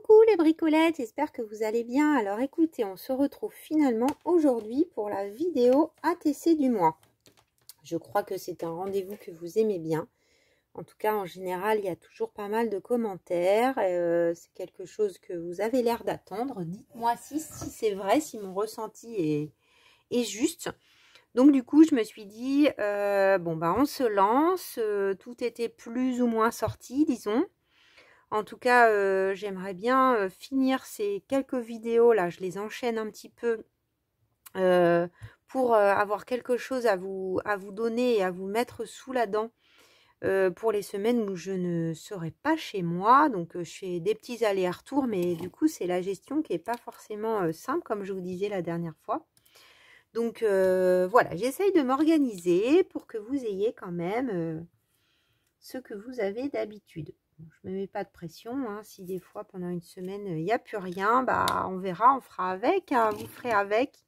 Coucou les bricolettes, j'espère que vous allez bien. Alors écoutez, on se retrouve finalement aujourd'hui pour la vidéo ATC du mois. Je crois que c'est un rendez-vous que vous aimez bien. En tout cas, en général, il y a toujours pas mal de commentaires. C'est quelque chose que vous avez l'air d'attendre. Dites-moi si c'est vrai, si mon ressenti est juste. Donc du coup, je me suis dit, bon bah on se lance. Tout était plus ou moins sorti, disons. En tout cas, j'aimerais bien finir ces quelques vidéos là, je les enchaîne un petit peu pour avoir quelque chose à vous donner et à vous mettre sous la dent pour les semaines où je ne serai pas chez moi. Donc je fais des petits allers-retours, mais du coup c'est la gestion qui n'est pas forcément simple comme je vous disais la dernière fois. Donc voilà, j'essaye de m'organiser pour que vous ayez quand même ce que vous avez d'habitude. Je ne me mets pas de pression, hein. Si des fois pendant une semaine il n'y a plus rien, bah on verra, on fera avec, hein, vous ferez avec.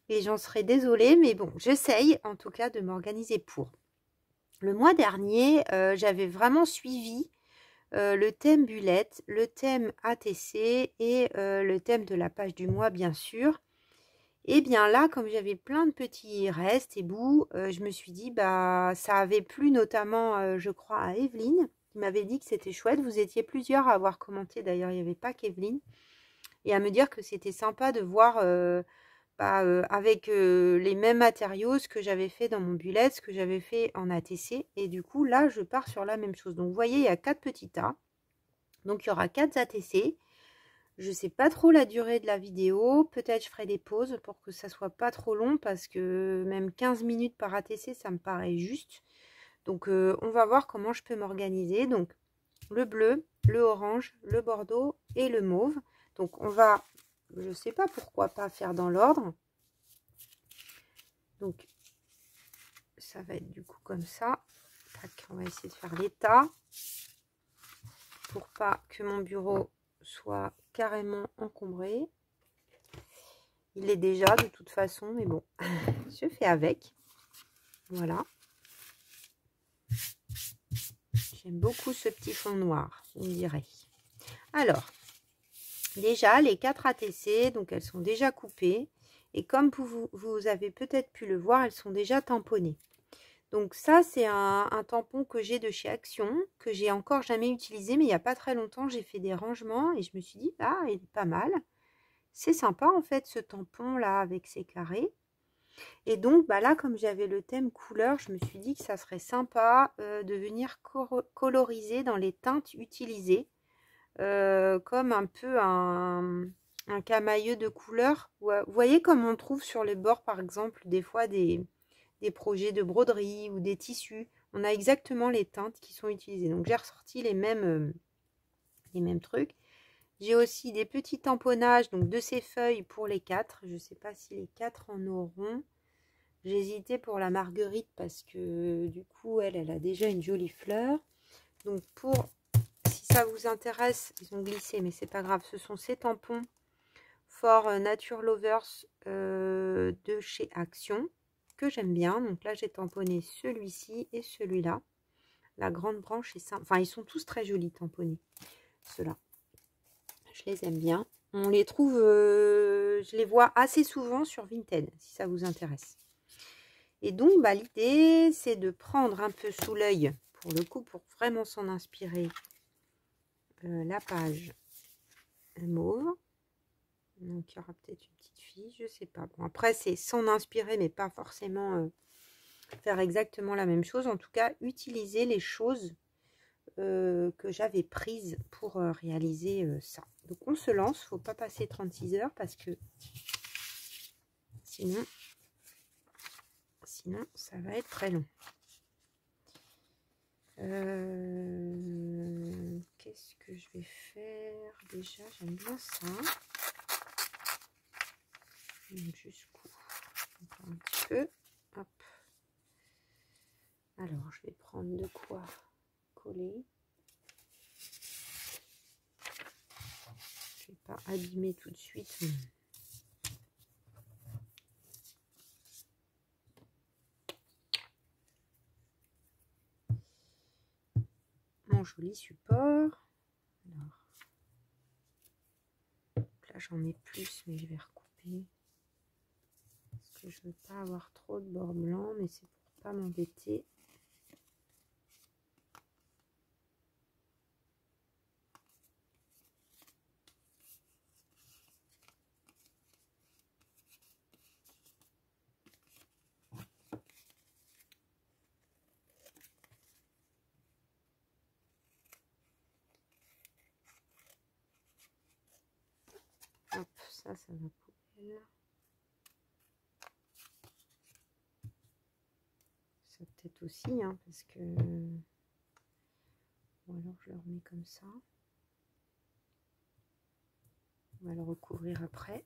Et j'en serai désolée, mais bon, j'essaye en tout cas de m'organiser pour. Le mois dernier, j'avais vraiment suivi le thème Bullet, le thème ATC et le thème de la page du mois, bien sûr. Et bien là, comme j'avais plein de petits restes et bouts, je me suis dit, bah ça avait plu notamment, je crois, à Evelyne, qui m'avait dit que c'était chouette. Vous étiez plusieurs à avoir commenté, d'ailleurs, il n'y avait pas qu'Evelyne, et à me dire que c'était sympa de voir avec les mêmes matériaux ce que j'avais fait dans mon bullet, ce que j'avais fait en ATC. Et du coup, là, je pars sur la même chose. Donc, vous voyez, il y a 4 petits tas. Donc, il y aura 4 ATC. Je ne sais pas trop la durée de la vidéo. Peut-être je ferai des pauses pour que ça soit pas trop long, parce que même 15 minutes par ATC, ça me paraît juste. Donc, on va voir comment je peux m'organiser. Donc, le bleu, le orange, le bordeaux et le mauve. Donc, on va, je ne sais pas pourquoi pas faire dans l'ordre. Donc, ça va être du coup comme ça. Tac, on va essayer de faire l'état pour pas que mon bureau soit carrément encombré. Il est déjà de toute façon, mais bon, je fais avec. Voilà. J'aime beaucoup ce petit fond noir, on dirait. Alors, déjà, les 4 ATC, donc elles sont déjà coupées. Et comme vous avez peut-être pu le voir, elles sont déjà tamponnées. Donc ça, c'est un tampon que j'ai de chez Action, que j'ai encore jamais utilisé, mais il n'y a pas très longtemps, j'ai fait des rangements et je me suis dit, ah, il est pas mal. C'est sympa en fait, ce tampon-là avec ses carrés. Et donc, bah là, comme j'avais le thème couleur, je me suis dit que ça serait sympa de venir coloriser dans les teintes utilisées, comme un peu un camailleux de couleur. Vous voyez comme on trouve sur les bords, par exemple, des fois des projets de broderie ou des tissus. On a exactement les teintes qui sont utilisées. Donc, j'ai ressorti les mêmes trucs. J'ai aussi des petits tamponnages donc de ces feuilles pour les 4. Je ne sais pas si les 4 en auront. J'ai hésité pour la marguerite parce que du coup, elle a déjà une jolie fleur. Donc, si ça vous intéresse, ils ont glissé, mais c'est pas grave. Ce sont ces tampons For Nature Lovers de chez Action que j'aime bien. Donc là, j'ai tamponné celui-ci et celui-là. La grande branche est simple. Enfin, ils sont tous très jolis tamponnés. Ceux-là, je les aime bien. On les trouve, je les vois assez souvent sur Vinted, si ça vous intéresse. Et donc, bah, l'idée, c'est de prendre un peu sous l'œil, pour le coup, pour vraiment s'en inspirer, la page mauve. Donc, il y aura peut-être une petite fille, je sais pas. Bon, après, c'est s'en inspirer, mais pas forcément faire exactement la même chose. En tout cas, utiliser les choses que j'avais prises pour réaliser ça. Donc, on se lance. Faut pas passer 36 heures parce que sinon, ça va être très long. Qu'est-ce que je vais faire déjà? J'aime bien ça. Jusqu'où? Encore un petit peu. Hop. Alors, je vais prendre de quoi coller. Je vais pas abîmer tout de suite. Mon joli support. Alors, j'en mets plus, mais je vais recouper. Parce que je veux pas avoir trop de bords blancs, mais c'est pour pas m'embêter. Hop, ça va poubelle. Ça peut-être aussi, hein, parce que... Ou alors je le remets comme ça. On va le recouvrir après.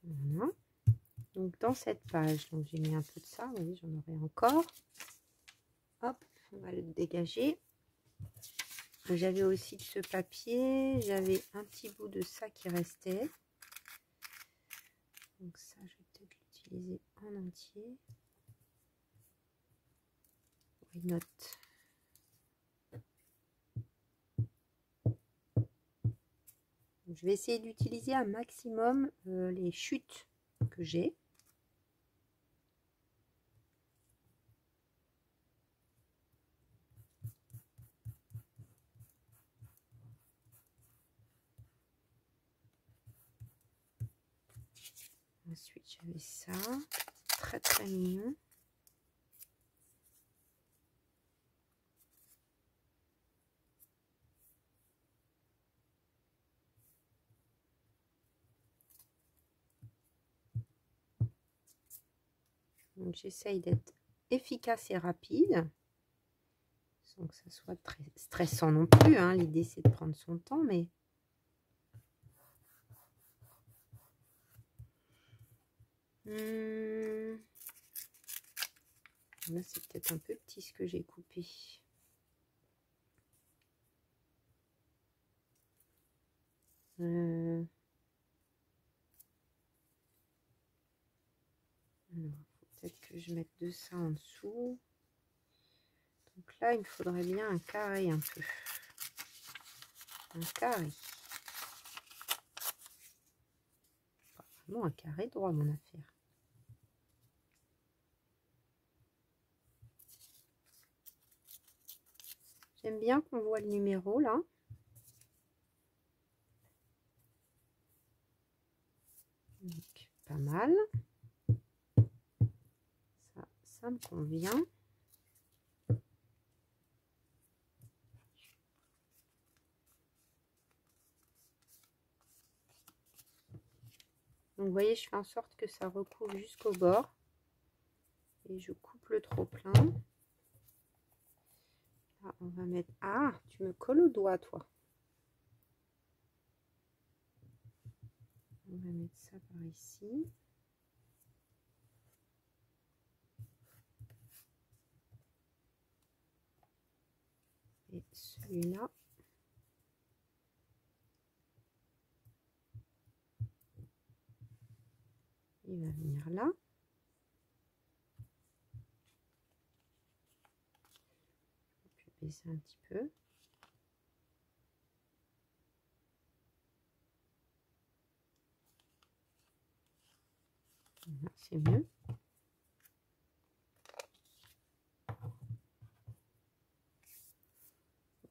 Voilà. Donc dans cette page, donc j'ai mis un peu de ça, vous voyez, j'en aurai encore. Hop, on va le dégager. J'avais aussi de ce papier, j'avais un petit bout de ça qui restait. Donc ça, je vais peut-être l'utiliser en entier. Why not? Je vais essayer d'utiliser un maximum les chutes que j'ai. Ensuite, j'avais ça. Très très mignon. Donc j'essaye d'être efficace et rapide. Sans que ça soit très stressant non plus. Hein. L'idée c'est de prendre son temps, mais... Là, c'est peut-être un peu petit ce que j'ai coupé. Alors, peut-être que je mette de ça en dessous. Donc là, il me faudrait bien un carré un peu. Un carré. Pas vraiment un carré droit, mon affaire. J'aime bien qu'on voit le numéro là. Donc, pas mal. Ça me convient. Donc, vous voyez, je fais en sorte que ça recouvre jusqu'au bord. Et je coupe le trop plein. Là, on va mettre... Ah, tu me colles au doigt, toi. On va mettre ça par ici. Et celui-là. Il va venir là. Je vais baisser un petit peu. Voilà, c'est mieux.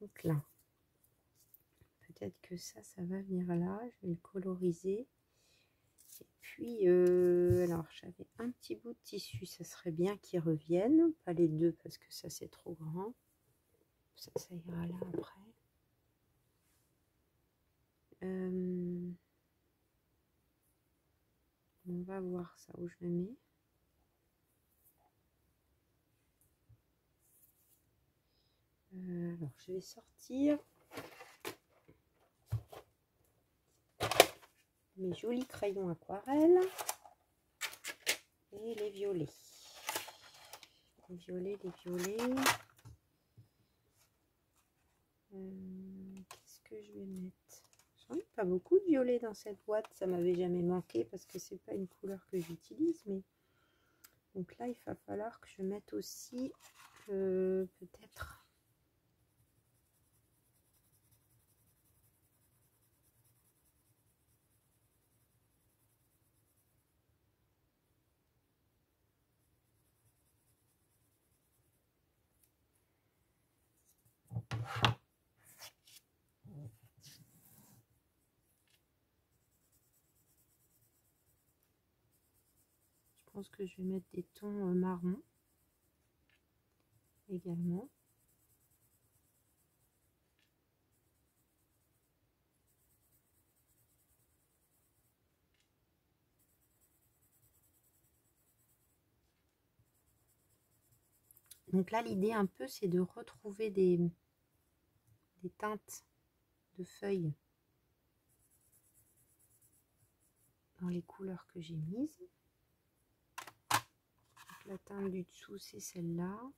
Donc là, peut-être que ça va venir là. Je vais le coloriser. Et puis, alors j'avais un petit bout de tissu, ça serait bien qu'il revienne. Pas les deux parce que ça c'est trop grand. Ça ira là après. On va voir ça où je le mets. Alors je vais sortir mes jolis crayons aquarelle et les violets. Les violets. Qu'est-ce que je vais mettre? Oui, pas beaucoup de violet dans cette boîte, ça m'avait jamais manqué parce que c'est pas une couleur que j'utilise, mais donc là il va falloir que je mette aussi peut-être je pense que je vais mettre des tons marron également. Donc là, l'idée un peu, c'est de retrouver des teintes de feuilles dans les couleurs que j'ai mises. Donc, la teinte du dessous, c'est celle-là.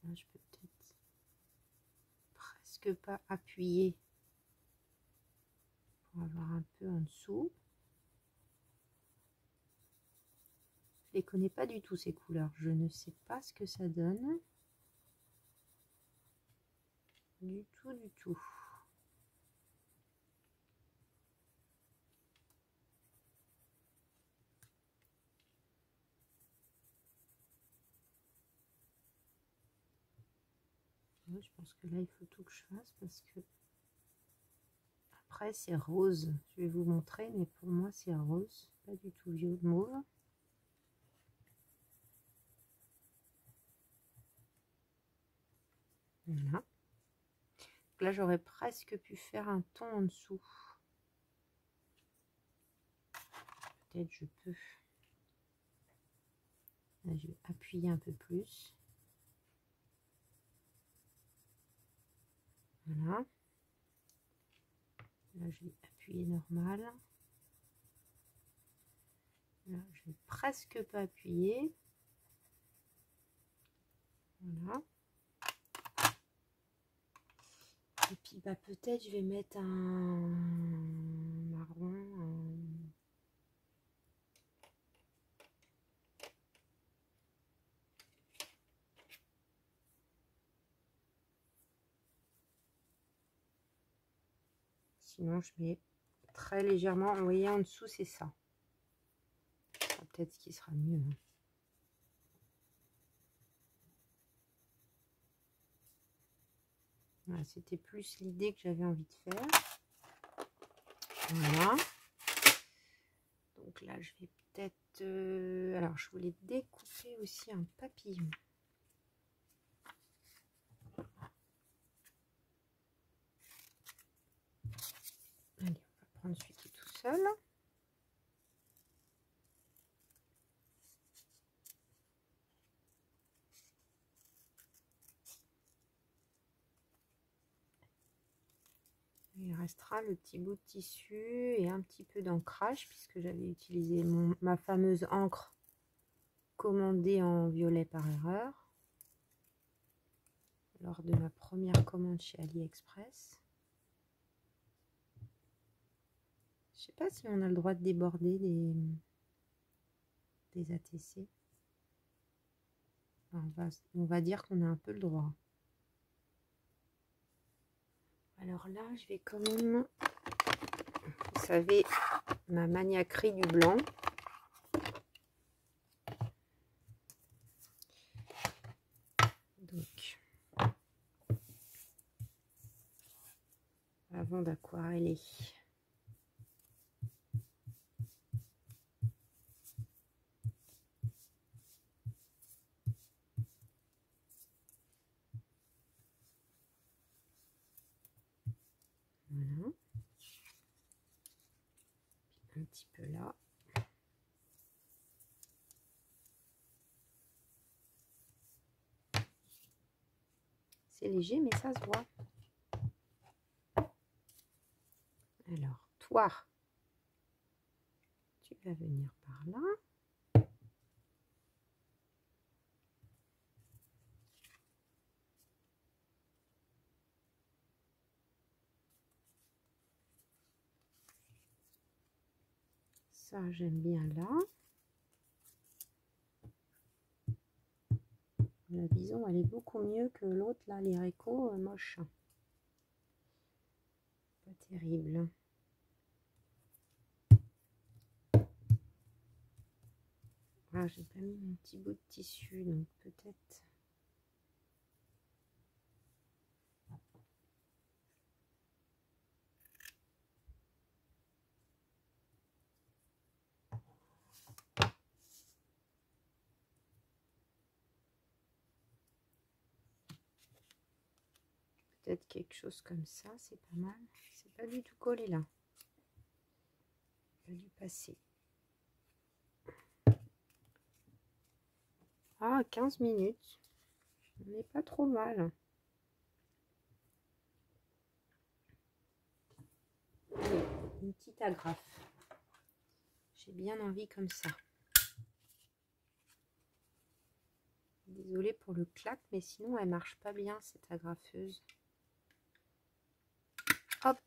Là, je peux peut-être presque pas appuyer pour avoir un peu en dessous. Je les connais pas du tout ces couleurs, je ne sais pas ce que ça donne. Du tout, du tout. Je pense que là, il faut tout que je fasse parce que après, c'est rose. Je vais vous montrer, mais pour moi, c'est rose, pas du tout violet mauve. Voilà. Donc là, j'aurais presque pu faire un ton en dessous. Peut-être je peux. Là, je vais appuyer un peu plus. Voilà. Là, je vais appuyer normal. Là, je vais presque pas appuyer. Voilà. Et puis, bah, peut-être je vais mettre un marron. Sinon, je mets très légèrement. Vous voyez, en dessous, c'est ça. Peut-être ce qui sera mieux. Voilà, c'était plus l'idée que j'avais envie de faire. Voilà. Donc là, je vais peut-être... alors, je voulais découper aussi un papillon. Allez, on va prendre celui qui est tout seul. Il restera le petit bout de tissu et un petit peu d'ancrage puisque j'avais utilisé ma fameuse encre commandée en violet par erreur lors de ma première commande chez AliExpress. Je sais pas si on a le droit de déborder des ATC. On va dire qu'on a un peu le droit. Alors là, je vais quand même, vous savez, ma maniaquerie du blanc. Donc, avant d'aquareller, voilà, un petit peu là. C'est léger, mais ça se voit. Alors, toi, tu vas venir par là. Ça, j'aime bien là. La bison, elle est beaucoup mieux que l'autre, là, l'Ireco, moche. Pas terrible. Ah, j'ai pas mis mon petit bout de tissu, donc peut-être... Peut-être quelque chose comme ça, c'est pas mal. C'est pas du tout collé là. Il a dû passer. Ah, 15 minutes. On n'est pas trop mal. Allez, une petite agrafe. J'ai bien envie comme ça. Désolée pour le clac, mais sinon elle marche pas bien cette agrafeuse. Hop.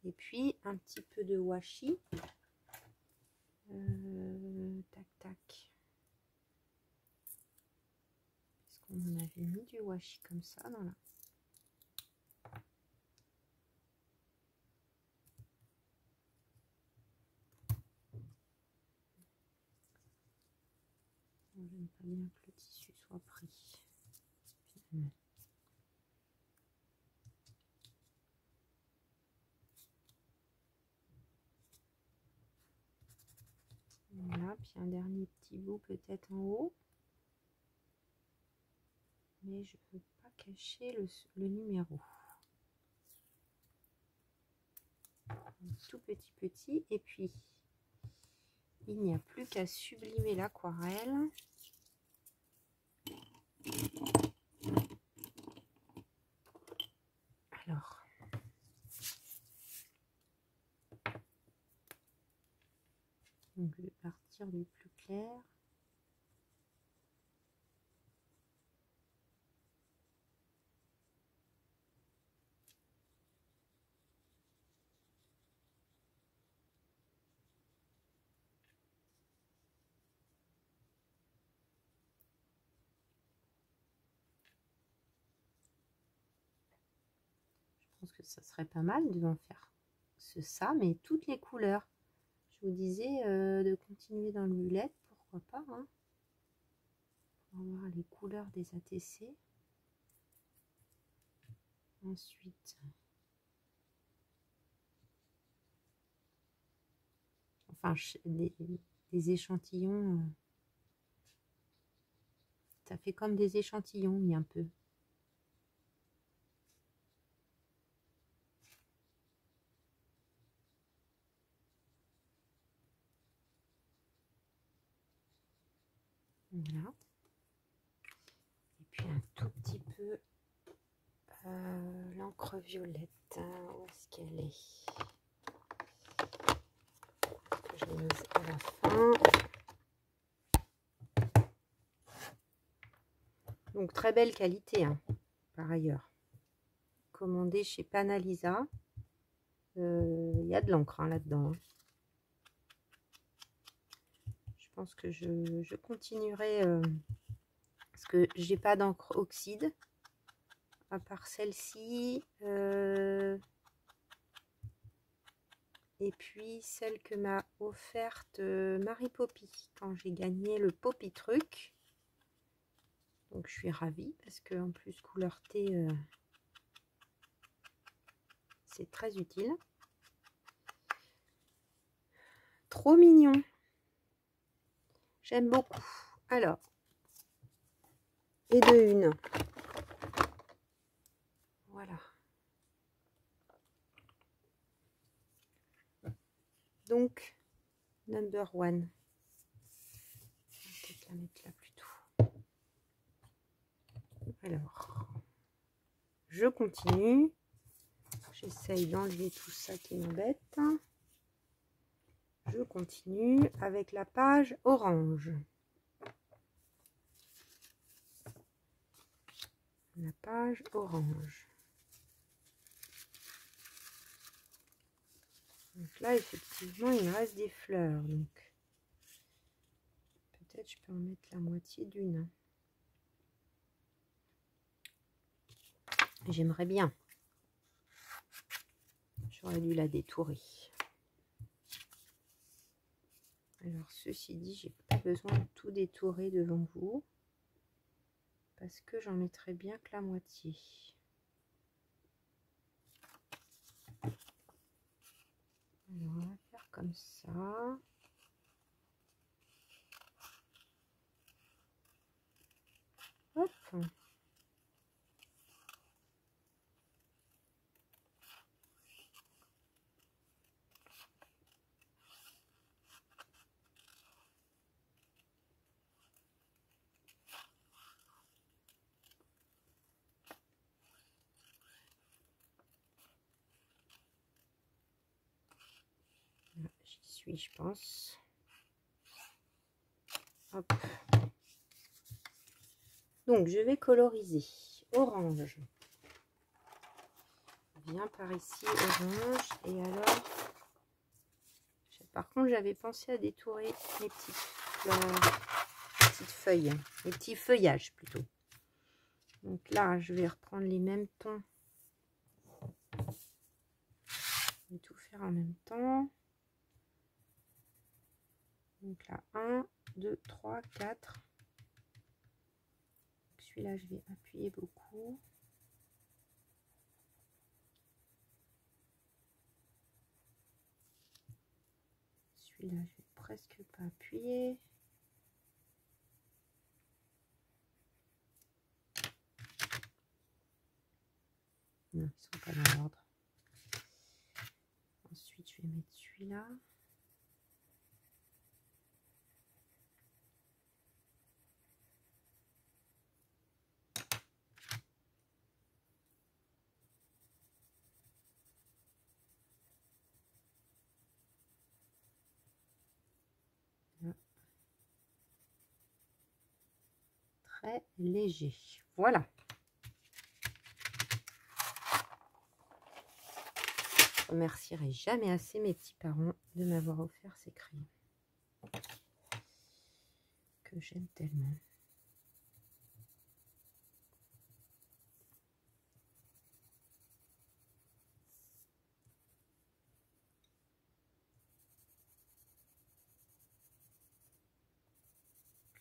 Et puis un petit peu de washi. Tac tac. Est-ce qu'on en avait mis du washi comme ça dans la... J'aime pas bien que le tissu soit pris. Finalement. Voilà, puis un dernier petit bout peut-être en haut. Mais je ne veux pas cacher le numéro. Un tout petit. Et puis, il n'y a plus qu'à sublimer l'aquarelle. Alors, donc je vais partir du plus clair. Je pense que ça serait pas mal de en faire ça, mais toutes les couleurs. Je vous disais de continuer dans le mulette, pourquoi pas, hein, pour avoir les couleurs des ATC. Ensuite, enfin des échantillons, ça fait comme des échantillons mis un peu. Voilà. Et puis un tout petit peu l'encre violette. Où est-ce qu'elle est? Je l'ai mise à la fin. Donc très belle qualité, hein, par ailleurs. Commandé chez Panalisa. Il y a de l'encre hein, là-dedans. Hein. Je pense que je continuerai parce que j'ai pas d'encre oxyde à part celle-ci et puis celle que m'a offerte Marie Poppy quand j'ai gagné le Poppy Truc. Donc je suis ravie parce que en plus couleur thé c'est très utile. Trop mignon. J'aime beaucoup. Alors, et de une. Voilà. Donc, number one. Je vais peut-être la mettre là plutôt. Alors, je continue. J'essaye d'enlever tout ça qui m'embête. Je continue avec la page orange. La page orange. Donc là, effectivement, il me reste des fleurs. Donc, peut-être je peux en mettre la moitié d'une. J'aimerais bien. J'aurais dû la détourer. Alors, ceci dit, j'ai pas besoin de tout détourer devant vous. Parce que j'en mettrai bien que la moitié. Alors, on va faire comme ça. Hop. J'y suis, je pense. Hop. Donc, je vais coloriser orange. Viens par ici, orange. Et alors, par contre, j'avais pensé à détourer les petites fleurs, les petites feuilles, les petits feuillages plutôt. Donc là, je vais reprendre les mêmes tons. Je vais tout faire en même temps. Donc là, 1, 2, 3, 4. Celui-là, je vais appuyer beaucoup. Celui-là, je vais presque pas appuyer. Non, ils ne sont pas dans l'ordre. Ensuite, je vais mettre celui-là. Très léger. Voilà. Je remercierai jamais assez mes petits parents de m'avoir offert ces crayons que j'aime tellement.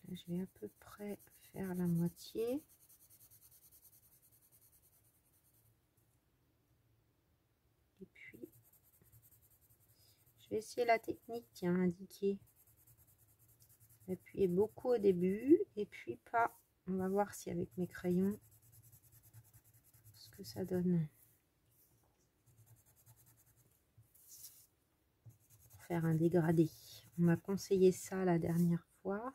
Là, je vais à peu près faire la moitié. Et puis, je vais essayer la technique qui est indiquée. Appuyer beaucoup au début et puis pas. On va voir si avec mes crayons, ce que ça donne. Pour faire un dégradé. On m'a conseillé ça la dernière fois.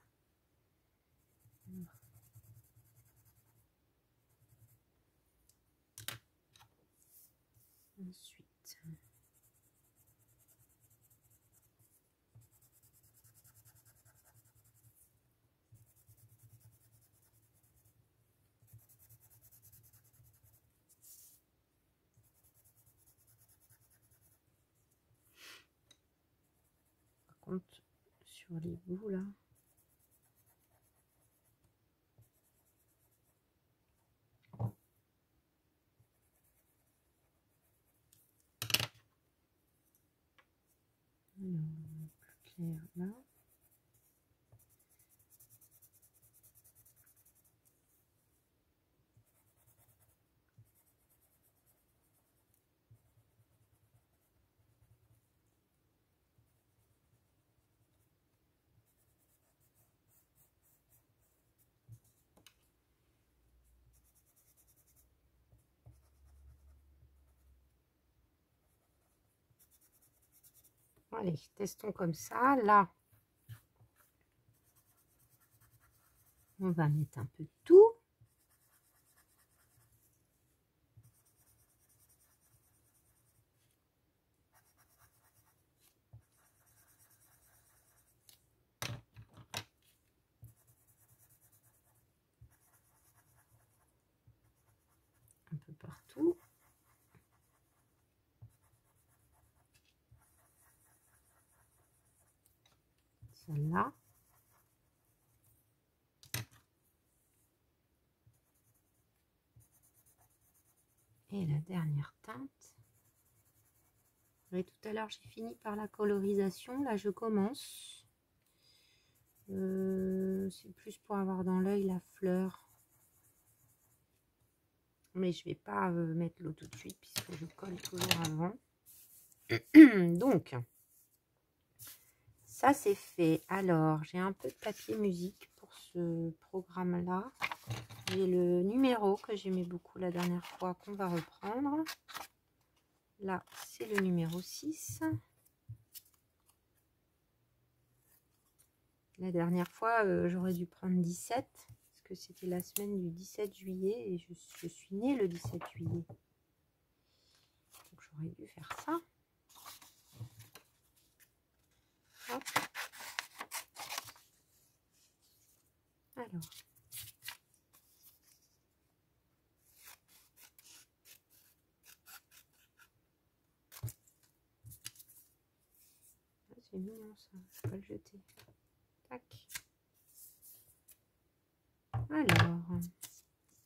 Ensuite, par contre, sur les bouts là, alors, plus clair là. Allez, testons comme ça. Là, on va mettre un peu de tout. Un peu partout. celle-là. Et la dernière teinte. Et tout à l'heure, j'ai fini par la colorisation. Là, je commence. C'est plus pour avoir dans l'œil la fleur. Mais je vais pas mettre l'eau tout de suite puisque je colle toujours avant. Donc, ça c'est fait. Alors, j'ai un peu de papier musique pour ce programme-là. J'ai le numéro que j'aimais beaucoup la dernière fois qu'on va reprendre. Là, c'est le numéro 6. La dernière fois, j'aurais dû prendre 17 parce que c'était la semaine du 17 juillet et je suis née le 17 juillet. Donc, j'aurais dû faire ça. Hop. Alors. C'est mignon ça, je vais pas le jeter. Tac. Alors,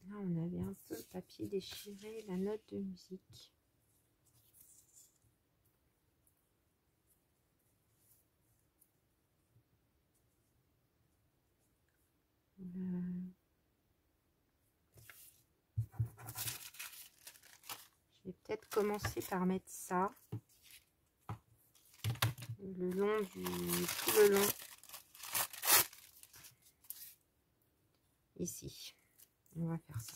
là on avait un peu le papier déchiré, la note de musique. Je vais peut-être commencer par mettre ça le long tout le long ici. On va faire ça.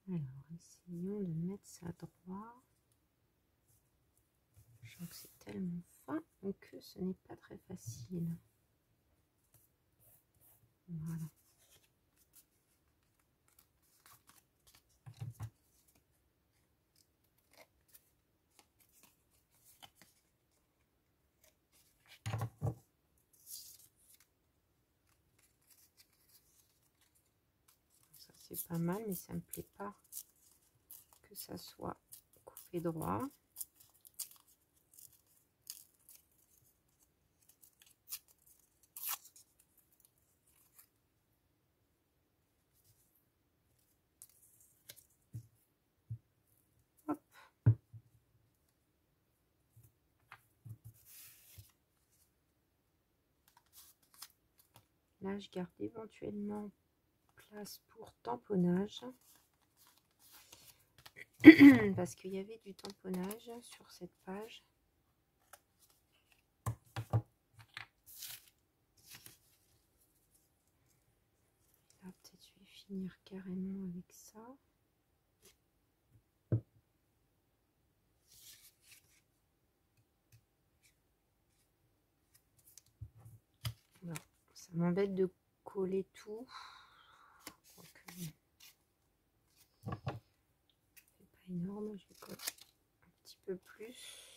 Alors, essayons de mettre ça droit. Je sens que c'est tellement fin que ce n'est pas très facile. Voilà. Ça c'est pas mal, mais ça me plaît pas que ça soit coupé droit. Hop. Là, je garde éventuellement place pour tamponnage parce qu'il y avait du tamponnage sur cette page. Là, peut-être je vais finir carrément avec ça. Voilà. Ça m'embête de coller tout. C'est pas énorme, je vais coller un petit peu plus.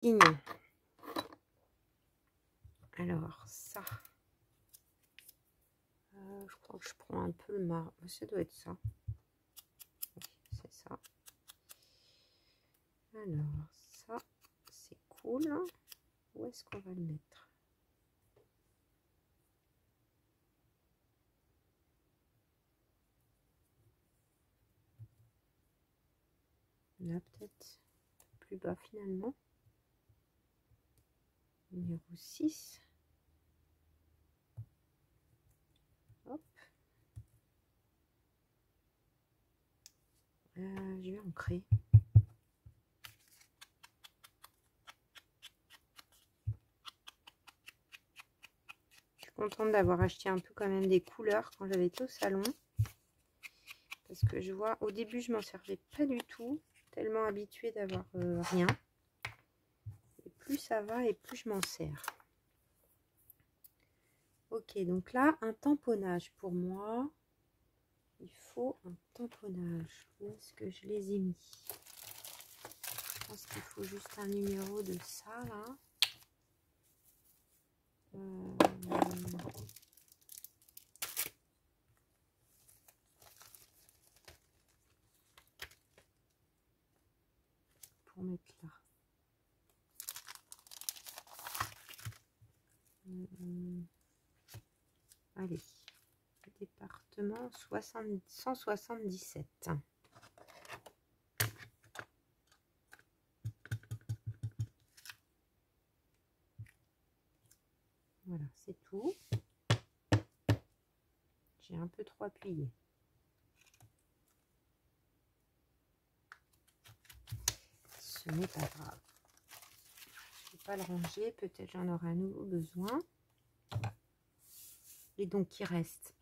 Guignon. Alors, ça. Je crois que je prends un peu le marron. Ça doit être ça. Oui, c'est ça. Alors, ça, c'est cool. Où est-ce qu'on va le mettre? Là, peut-être plus bas finalement. Numéro 6. Hop. Je vais ancrer. Je suis contente d'avoir acheté un peu quand même des couleurs quand j'avais été au salon. Parce que je vois, au début, je m'en servais pas du tout. Tellement habituée d'avoir rien. Et plus ça va et plus je m'en sers. Ok, donc là, un tamponnage pour moi. Il faut un tamponnage. Où est-ce que je les ai mis? Je pense qu'il faut juste un numéro de ça, là. Pour mettre là. Allez. Département 177. Voilà, c'est tout. J'ai un peu trop appuyé. Ce n'est pas grave. Je ne vais pas le ranger. Peut-être j'en aurai à nouveau besoin. Et donc, il reste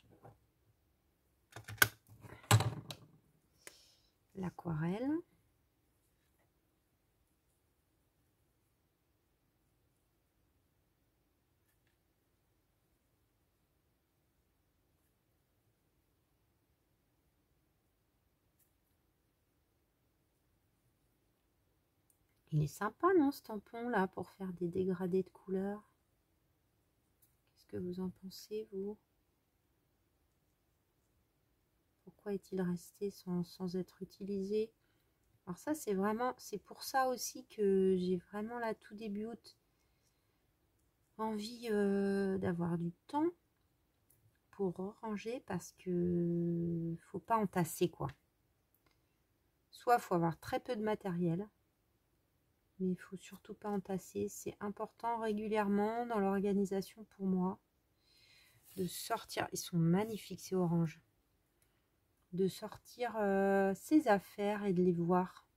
l'aquarelle. Il est sympa, non, ce tampon là, pour faire des dégradés de couleurs. Qu'est-ce que vous en pensez, vous? Pourquoi est-il resté sans être utilisé? Alors ça, c'est vraiment, c'est pour ça aussi que j'ai vraiment là, tout début août, envie d'avoir du temps pour ranger, parce que faut pas entasser, quoi. Soit il faut avoir très peu de matériel, mais il faut surtout pas entasser. C'est important régulièrement dans l'organisation pour moi de sortir. Ils sont magnifiques, ces oranges. De sortir ses affaires et de les voir.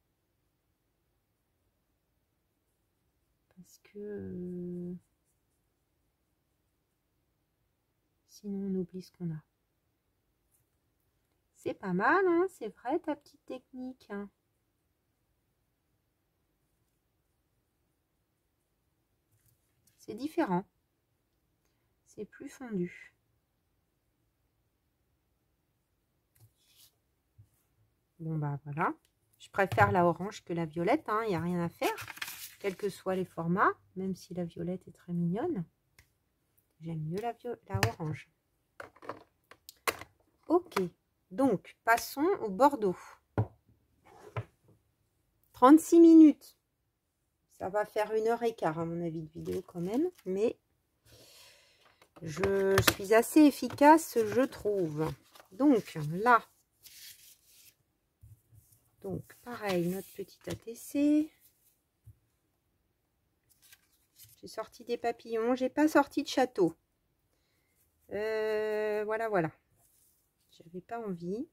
Parce que sinon on oublie ce qu'on a. C'est pas mal, hein, c'est vrai, ta petite technique. Hein. C'est différent. C'est plus fondu. Bon, bah voilà. Je préfère la orange que la violette. Il n'y a rien à faire. Quels que soient les formats. Même si la violette est très mignonne. J'aime mieux la orange. Ok. Donc, passons au Bordeaux. 36 minutes. Ça va faire 1h15 à mon avis de vidéo quand même. Mais je suis assez efficace, je trouve. Donc, là. Donc, pareil, notre petit ATC. J'ai sorti des papillons. J'ai pas sorti de château. Voilà, voilà. J'avais pas envie.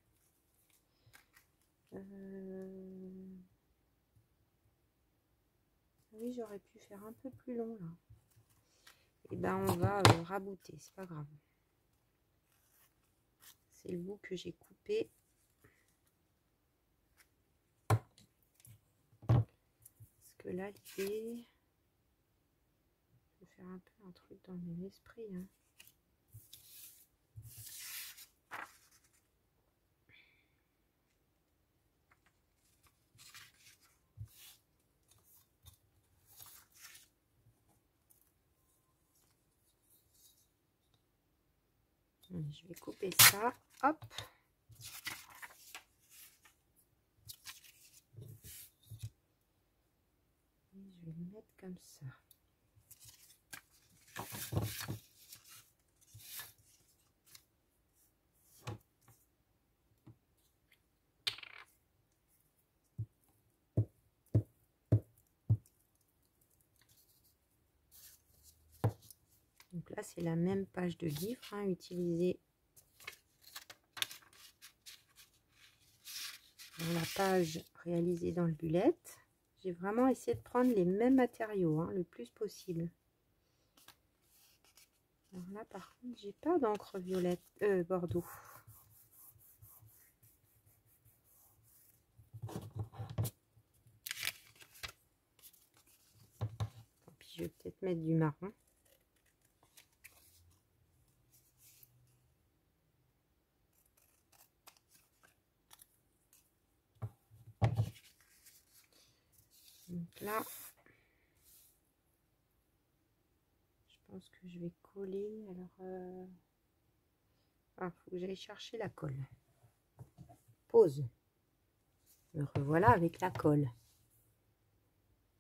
Oui, j'aurais pu faire un peu plus long, là. Et ben, on va rabouter. C'est pas grave. C'est le bout que j'ai coupé. Parce que là, l'idée... Je vais faire un peu un truc dans le même esprit, hein. Je vais couper ça. Hop. Et je vais le mettre comme ça. Donc là, c'est la même page de livre, hein, utilisée dans la page réalisée dans le bullet. J'ai vraiment essayé de prendre les mêmes matériaux, hein, le plus possible. Alors là, par contre, j'ai pas d'encre violette, bordeaux. Tant pis, je vais peut-être mettre du marron. Donc là, je pense que je vais coller. Alors, faut que j'aille chercher la colle. Pause. Me revoilà avec la colle.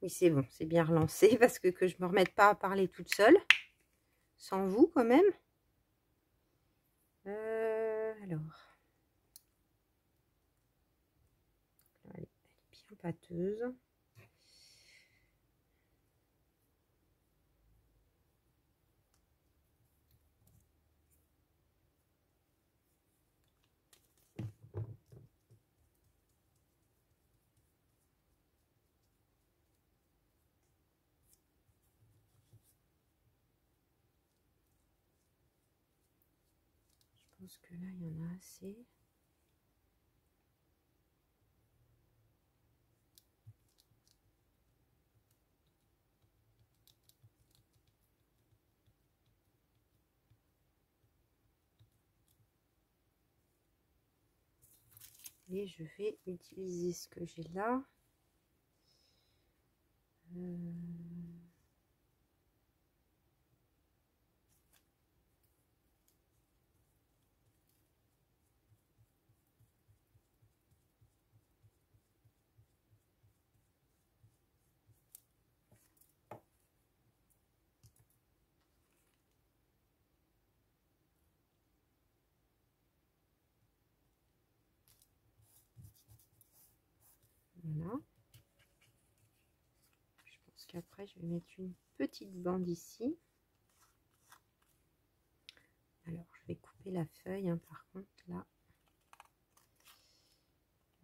Oui, c'est bon, c'est bien relancé parce que je me remette pas à parler toute seule. Sans vous, quand même. Alors. Elle est bien pâteuse. Je pense que là, il y en a assez. Et je vais utiliser ce que j'ai là. Voilà. Je pense qu'après, je vais mettre une petite bande ici. Alors, je vais couper la feuille, hein, par contre, là.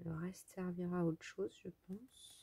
Le reste servira à autre chose, je pense.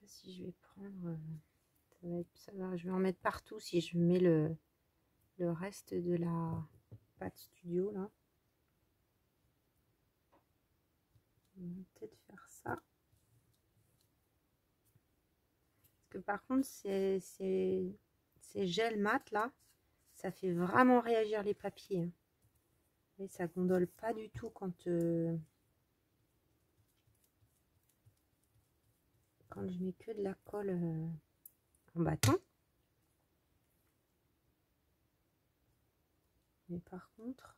Si je vais prendre, je vais en mettre partout si je mets le reste de la pâte studio là. On va peut-être faire ça. Parce que par contre, ces gel mat là, ça fait vraiment réagir les papiers. Hein. Et ça gondole pas du tout quand je mets que de la colle en bâton. Mais par contre,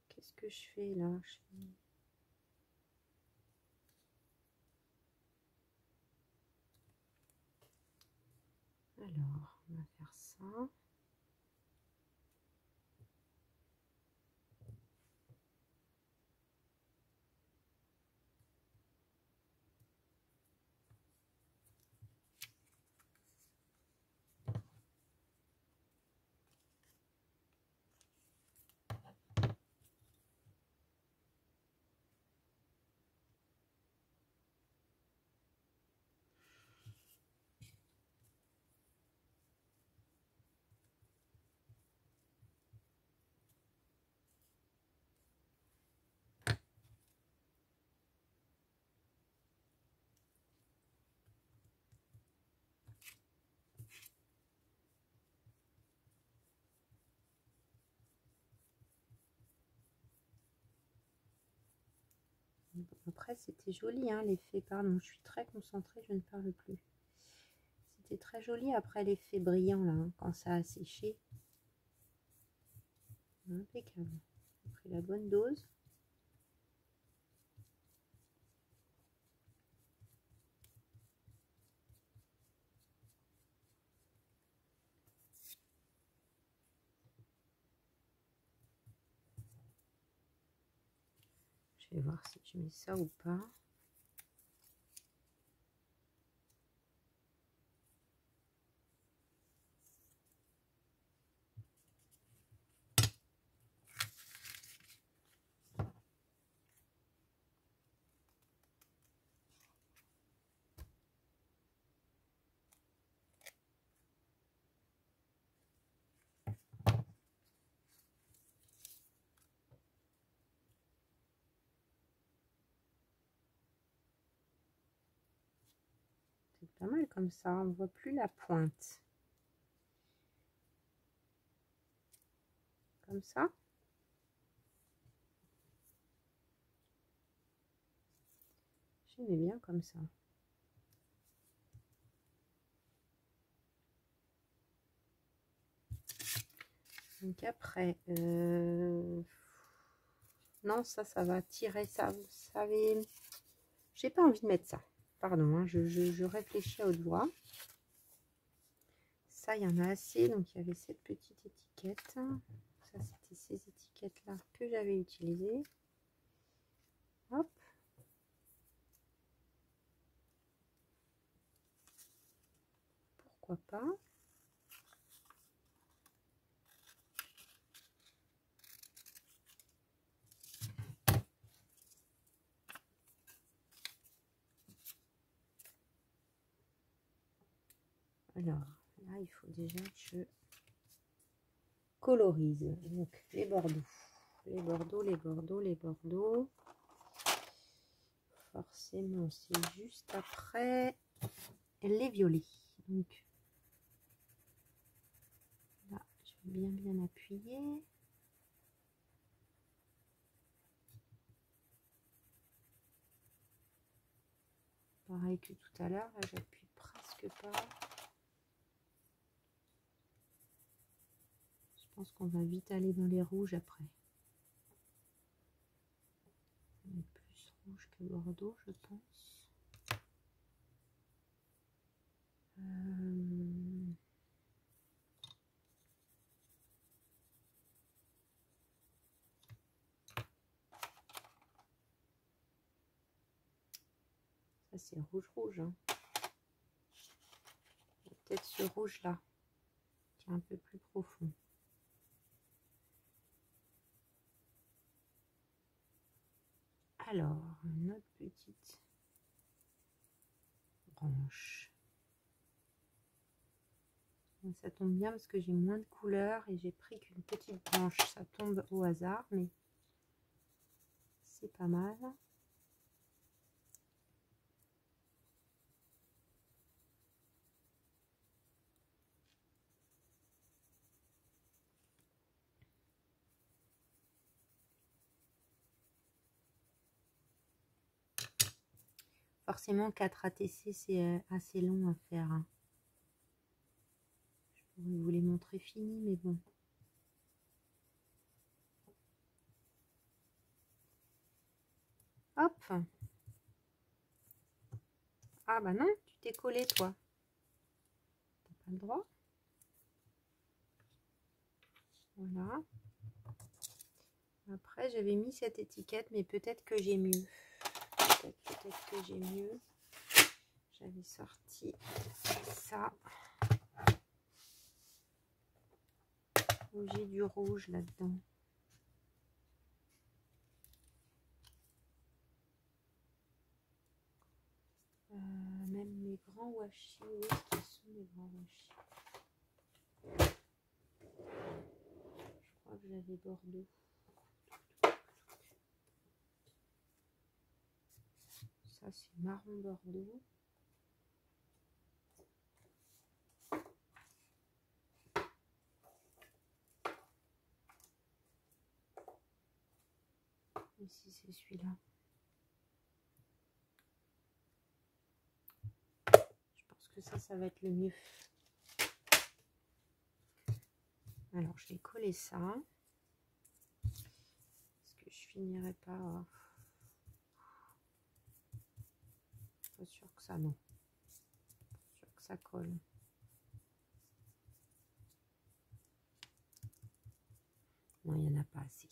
qu'est-ce que je fais là? Alors, on va faire ça. Après, c'était joli, hein, l'effet. Pardon, je suis très concentrée, je ne parle plus. C'était très joli après l'effet brillant, là, hein, quand ça a séché. Impeccable. J'ai pris la bonne dose. Je vais voir si je mets ça ou pas. C'est pas mal comme ça, on ne voit plus la pointe. Comme ça. J'aimais bien comme ça. Donc après, non, ça va tirer ça. Vous savez, j'ai pas envie de mettre ça. Pardon, hein, je réfléchis à haute voix. Ça, il y en a assez. Donc, il y avait cette petite étiquette. Ça, c'était ces étiquettes-là que j'avais utilisées. Hop. Pourquoi pas? Alors, là, il faut déjà que je colorise. Donc, les bordeaux. Les bordeaux, les bordeaux, les bordeaux. Forcément, c'est juste après les violets. Donc, là, je vais bien appuyer. Pareil que tout à l'heure, là, j'appuie presque pas. Je pense qu'on va vite aller dans les rouges après. On est plus rouge que bordeaux, je pense. Ça, c'est rouge. Hein. Peut-être ce rouge-là, qui est un peu plus profond. Alors, notre petite branche. Ça tombe bien parce que j'ai moins de couleurs et j'ai pris qu'une petite branche. Ça tombe au hasard, mais c'est pas mal. Forcément, 4 ATC, c'est assez long à faire. Hein. Je pourrais vous les montrer finis, mais bon. Hop. Ah bah non, tu t'es collé, toi. T'as pas le droit. Voilà. Après, j'avais mis cette étiquette, mais peut-être que j'ai mieux. Peut-être que j'ai mieux. J'avais sorti ça. J'ai du rouge là-dedans. Même mes grands washi, où est-ce qu'ils sont mes grands washi? Je crois que j'avais Bordeaux. Ça, c'est marron Bordeaux. Ici, c'est celui-là. que ça va être le mieux. Alors, je vais coller ça. Est-ce que je finirai pas? Pas sûr que ça, non. Pas sûr que ça colle. Non, il n'y en a pas assez.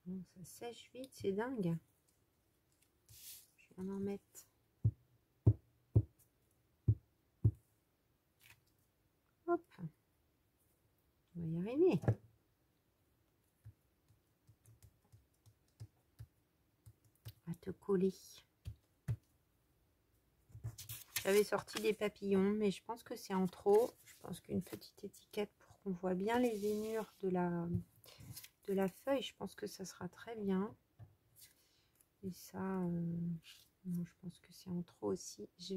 Non, ça sèche vite, c'est dingue. Je vais en mettre. Hop. On va y arriver. À te coller. J'avais sorti des papillons, mais je pense que c'est en trop. Je pense qu'une petite étiquette pour qu'on voit bien les vénures de la feuille, je pense que ça sera très bien. Et ça, non, je pense que c'est en trop aussi. Je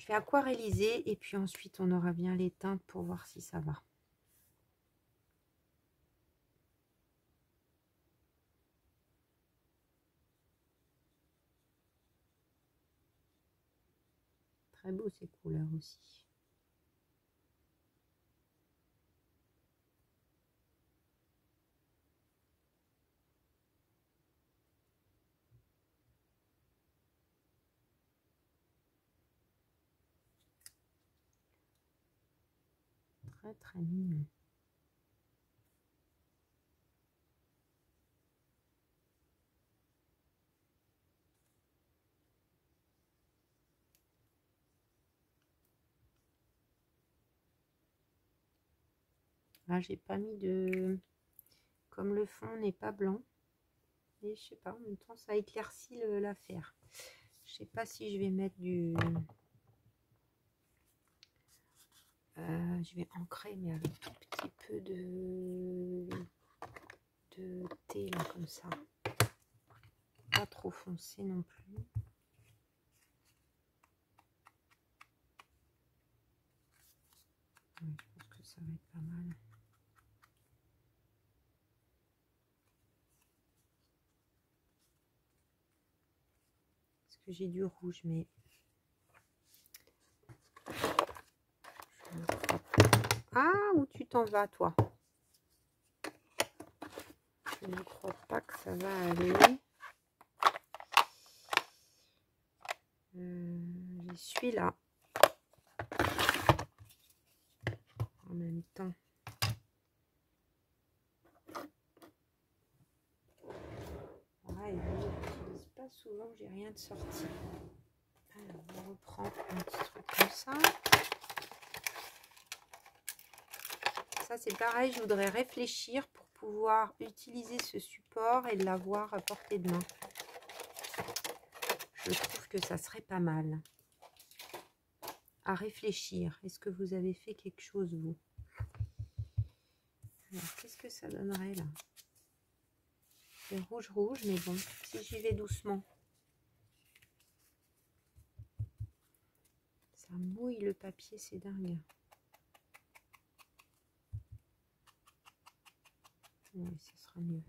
vais aquarelliser et puis ensuite on aura bien les teintes pour voir si ça va. Très beau ces couleurs aussi. Très très mignon. Là j'ai pas mis de... Comme le fond n'est pas blanc. Et je sais pas, en même temps ça éclaircit l'affaire. Je sais pas si je vais mettre du... je vais ancrer mais avec tout petit peu de thé là comme ça. Pas trop foncé non plus. Ouais, je pense que ça va être pas mal. Parce que j'ai du rouge mais... Ah, où tu t'en vas toi? Je ne crois pas que ça va aller. Je suis là. En même temps. Ouais, je n'utilise pas souvent, j'ai rien de sorti. Alors, on reprend un petit truc comme ça. Ça, c'est pareil, je voudrais réfléchir pour pouvoir utiliser ce support et l'avoir à portée de main. Je trouve que ça serait pas mal. À réfléchir. Est-ce que vous avez fait quelque chose, vous? Alors, qu'est-ce que ça donnerait, là? C'est rouge, mais bon, si j'y vais doucement. Ça mouille le papier, c'est dingue. Oui, ce sera mieux.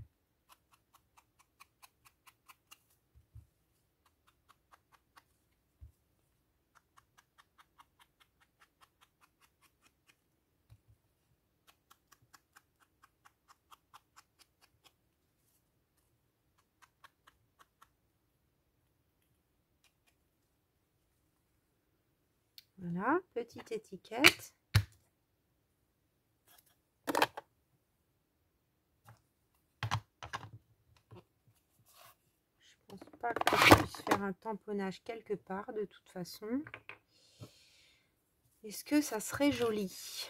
Voilà, petite étiquette. Je pense pas que je puisse faire un tamponnage quelque part de toute façon. Est-ce que ça serait joli?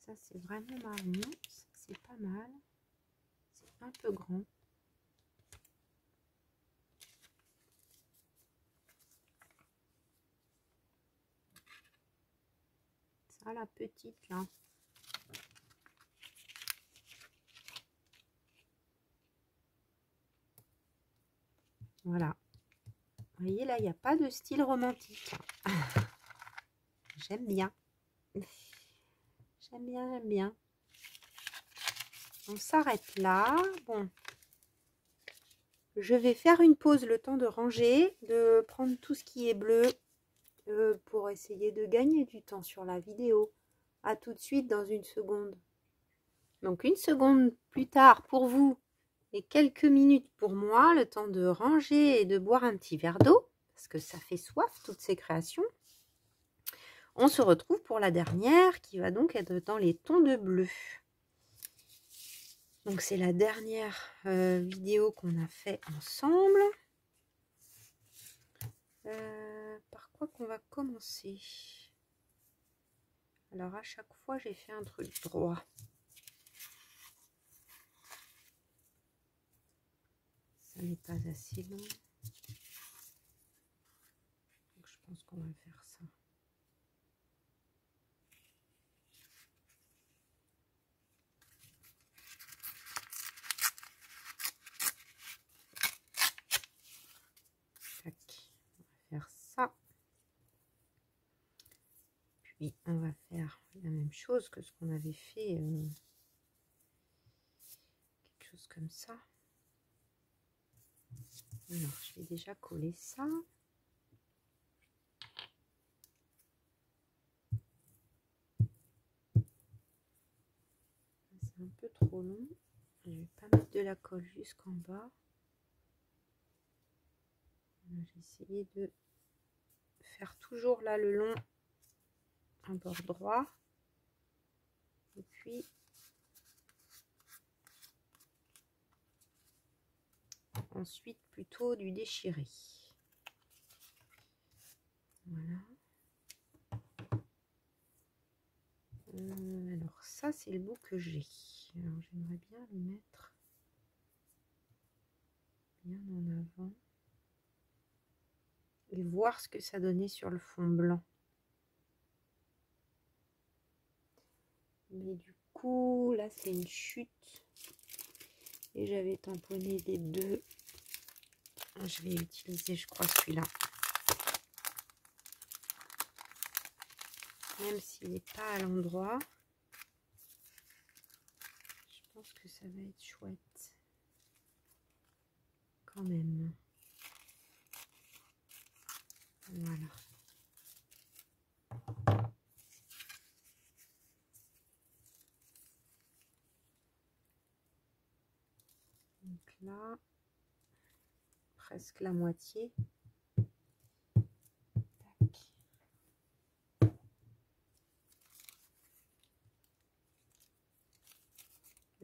Ça c'est vraiment marron, c'est pas mal. C'est un peu grand. Ça la petite là. Voilà. Vous voyez, là, il n'y a pas de style romantique. J'aime bien. J'aime bien, j'aime bien. On s'arrête là. Bon. Je vais faire une pause, le temps de ranger, de prendre tout ce qui est bleu pour essayer de gagner du temps sur la vidéo. À tout de suite dans une seconde. Donc une seconde plus tard pour vous et quelques minutes pour moi, le temps de ranger et de boire un petit verre d'eau, parce que ça fait soif toutes ces créations. On se retrouve pour la dernière qui va donc être dans les tons de bleu. Donc c'est la dernière vidéo qu'on a fait ensemble. Par quoi qu'on va commencer? Alors à chaque fois j'ai fait un truc droit. Ça n'est pas assez long. Donc je pense qu'on va faire ça. Tac. On va faire ça. Puis on va faire la même chose que ce qu'on avait fait. Quelque chose comme ça. Alors je vais déjà coller ça. C'est un peu trop long. Je ne vais pas mettre de la colle jusqu'en bas. J'ai essayé de faire toujours là le long un bord droit. Et puis ensuite plutôt du déchiré. Voilà. Alors ça c'est le bout que j'ai. Alors j'aimerais bien le mettre bien en avant et voir ce que ça donnait sur le fond blanc. Mais du coup là c'est une chute et j'avais tamponné les deux. Je vais utiliser je crois celui-là. Même s'il n'est pas à l'endroit, je pense que ça va être chouette quand même. Voilà. Donc là, presque la moitié.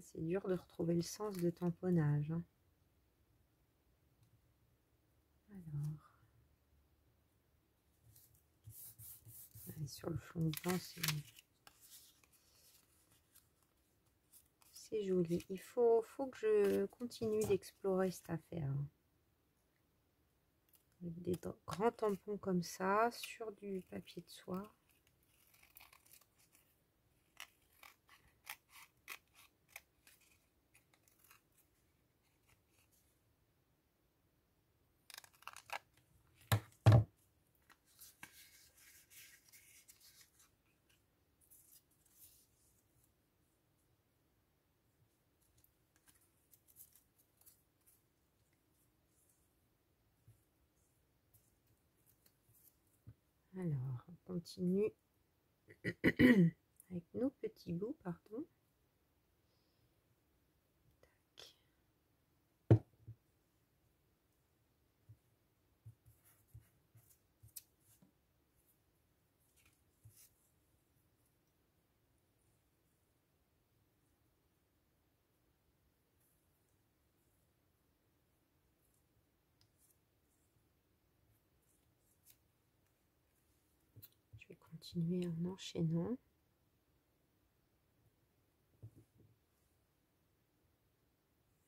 C'est dur de retrouver le sens de tamponnage. Hein. Alors, allez, sur le fond blanc, c'est joli. Il faut que je continue d'explorer cette affaire. Hein. Des grands tampons comme ça sur du papier de soie. Alors, on continue avec nos petits bouts, pardon. Tac. Je vais continuer en enchaînant.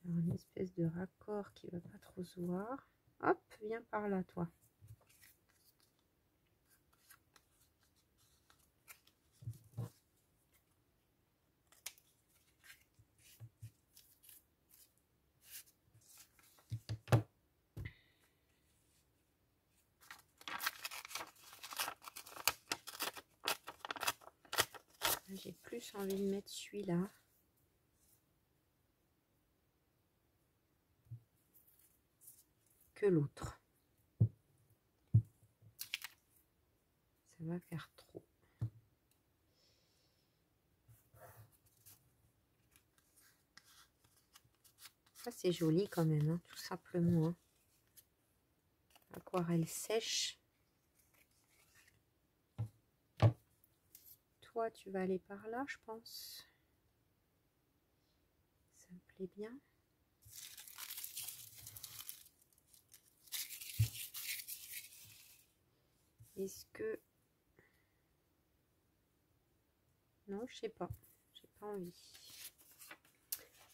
Alors, une espèce de raccord qui va pas trop se voir. Hop, viens par là, toi. J'ai plus envie de mettre celui-là. Que l'autre. Ça va faire trop. Ça, c'est joli quand même, hein, tout simplement. Hein. Aquarelle sèche. Toi, tu vas aller par là, je pense. Ça me plaît bien. Est-ce que... Non, je sais pas. J'ai pas envie.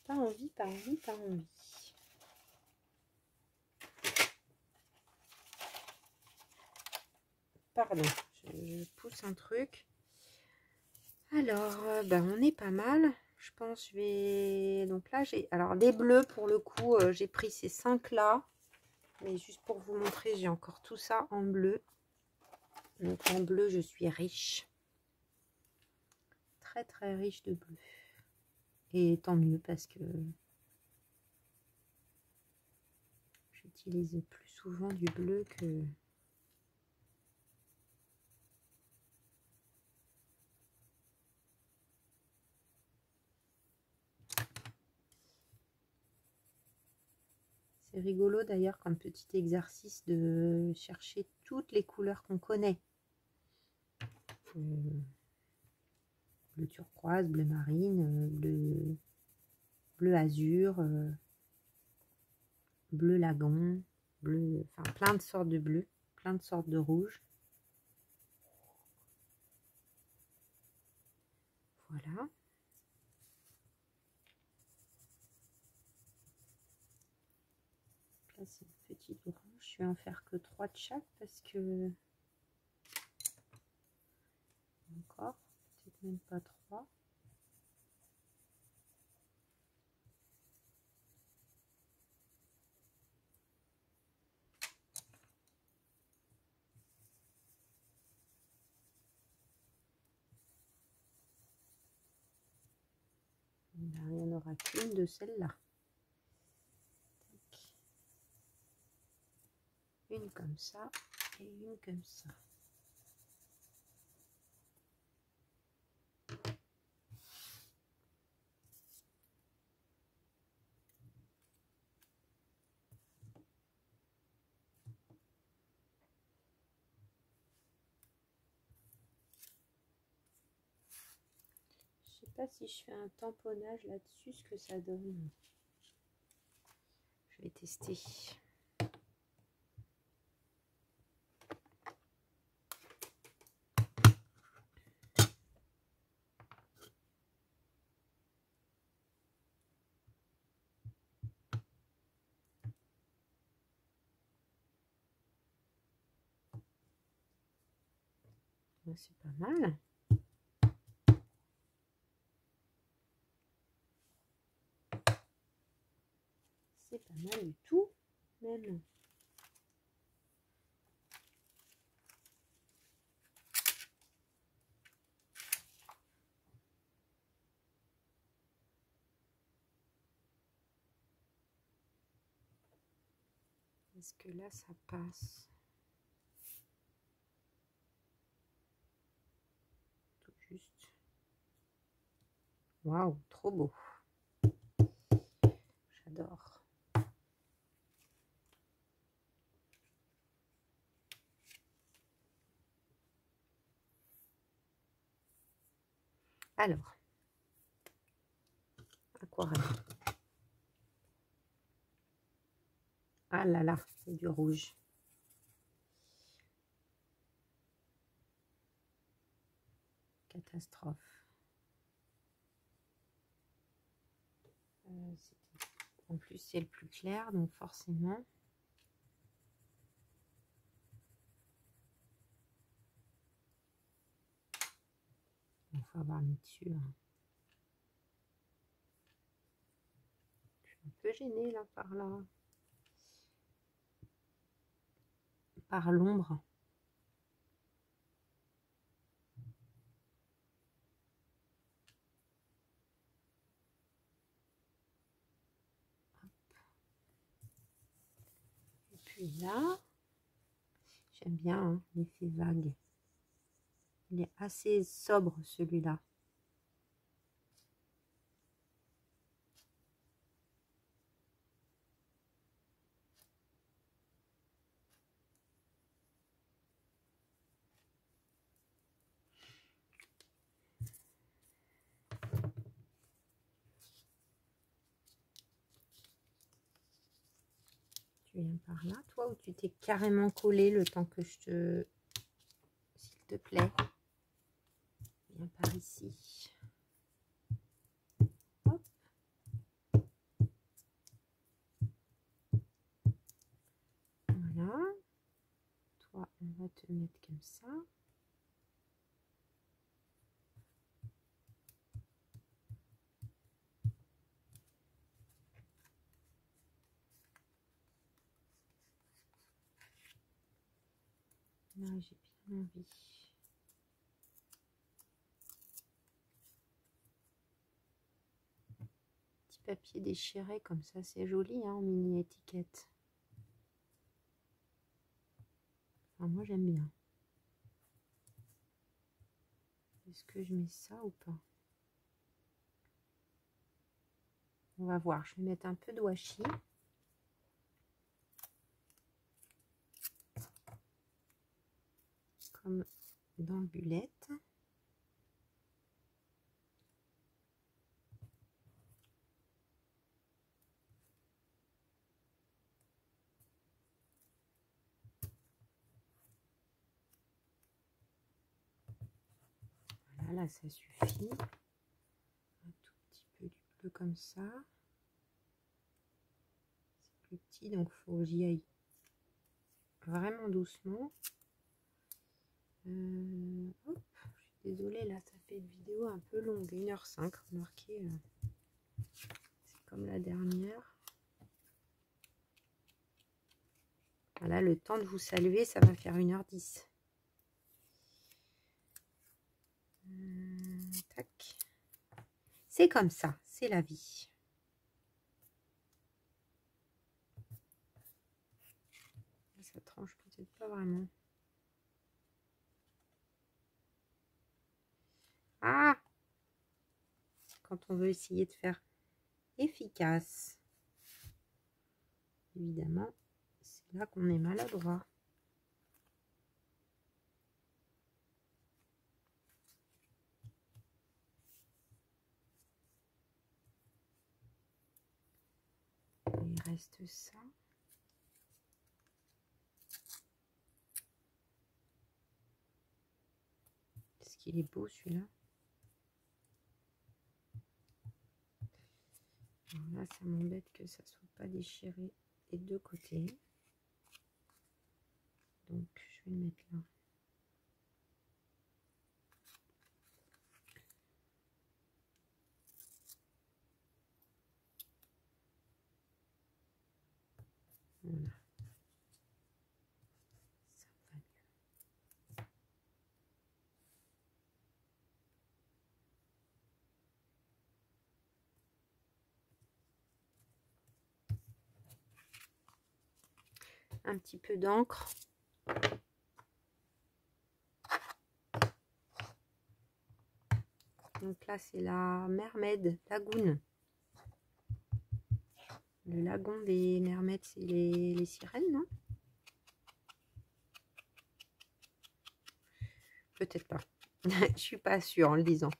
Pas envie, pas envie, pas envie. Pardon, je pousse un truc. Alors, ben, on est pas mal. Je pense que je vais... Donc là, j'ai... Alors, des bleus, pour le coup, j'ai pris ces 5 là. Mais juste pour vous montrer, j'ai encore tout ça en bleu. Donc, en bleu, je suis riche. Très, très riche de bleu. Et tant mieux parce que j'utilise plus souvent du bleu que... C'est rigolo d'ailleurs comme petit exercice de chercher toutes les couleurs qu'on connaît. Bleu turquoise, bleu marine, bleu azur, bleu lagon, bleu, enfin plein de sortes de bleus, plein de sortes de rouges. Voilà. Là c'est une petite rouge, je vais en faire que 3 de chaque parce que encore, peut-être même pas 3. Il n'y en aura qu'une de celle-là. Une comme ça et une comme ça. Je sais pas si je fais un tamponnage là-dessus, ce que ça donne. Je vais tester. C'est pas mal. C'est pas mal du tout, même. Est-ce que là, ça passe? Tout juste. Waouh, trop beau. J'adore. Alors, aquarelle. Ah là là, c'est du rouge. Catastrophe. En plus, c'est le plus clair, donc forcément. Il faut avoir mis dessus. Hein. Je suis un peu gênée là par là. Par l'ombre. celui-là. J'aime bien hein, l'effet vague. Il est assez sobre celui-là. Tu viens par là, toi, ou tu t'es carrément collé le temps que je te... S'il te plaît. Viens par ici. Hop. Voilà. Toi, on va te mettre comme ça. Là, j'ai bien envie. Petit papier déchiré comme ça, c'est joli hein, en mini étiquette. Enfin, moi, j'aime bien. Est-ce que je mets ça ou pas? On va voir. Je vais mettre un peu de washi. Comme dans le bullet. Voilà, là, ça suffit. Un tout petit peu du bleu comme ça. C'est plus petit, donc il faut que j'y aille vraiment doucement. Hop, je suis désolée, là, ça fait une vidéo un peu longue, 1h05, remarquez. C'est comme la dernière. Voilà, le temps de vous saluer, ça va faire 1h10. Tac. C'est comme ça, c'est la vie. Ça tranche peut-être pas vraiment. Ah! Quand on veut essayer de faire efficace. Évidemment, c'est là qu'on est maladroit. Il reste ça. Est-ce qu'il est beau celui-là? Là, ça m'embête que ça soit pas déchiré des deux côtés. Donc, je vais le mettre là. Voilà. Ça va mieux. Un petit peu d'encre. Donc là, c'est la Mermaid Lagoon. Le lagon des mermaids, c'est les sirènes, non? Peut-être pas. Je suis pas sûre en le disant.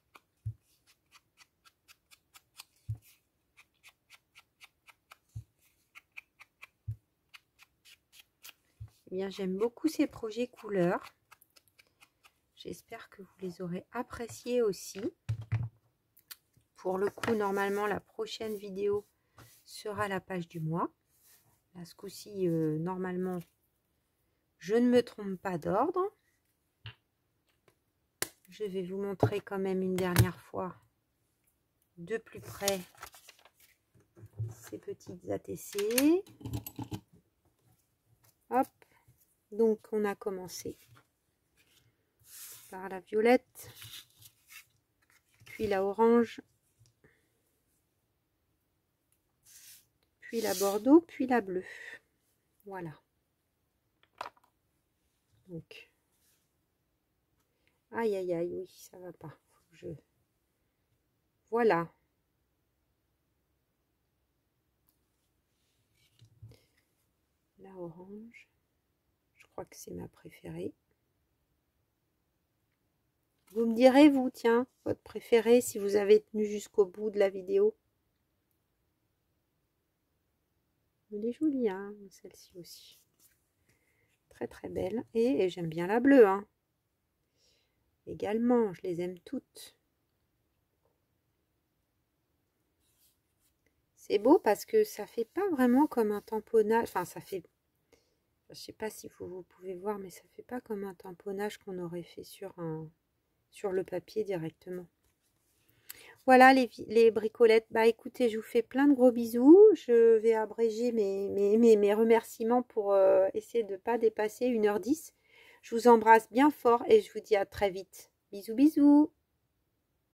Eh bien, j'aime beaucoup ces projets couleurs. J'espère que vous les aurez appréciés aussi. Pour le coup, normalement, la prochaine vidéo sera la page du mois. Là, ce coup-ci, normalement, je ne me trompe pas d'ordre. Je vais vous montrer quand même une dernière fois de plus près ces petites ATC. Hop, donc on a commencé par la violette, puis la orange, puis la bordeaux, puis la bleue. Voilà. Donc, aïe, aïe, aïe, oui, ça va pas. Faut que je... Voilà. La orange. Je crois que c'est ma préférée. Vous me direz, vous, tiens, votre préférée, si vous avez tenu jusqu'au bout de la vidéo. Elle est jolie, hein, celle-ci aussi. Très, très belle. Et j'aime bien la bleue, hein. Également, je les aime toutes. C'est beau parce que ça fait pas vraiment comme un tamponnage. Enfin, ça fait... Je sais pas si vous pouvez voir, mais ça fait pas comme un tamponnage qu'on aurait fait sur le papier directement. Voilà les bricolettes. Bah écoutez, je vous fais plein de gros bisous. Je vais abréger mes remerciements pour essayer de ne pas dépasser 1h10. Je vous embrasse bien fort et je vous dis à très vite. Bisous, bisous.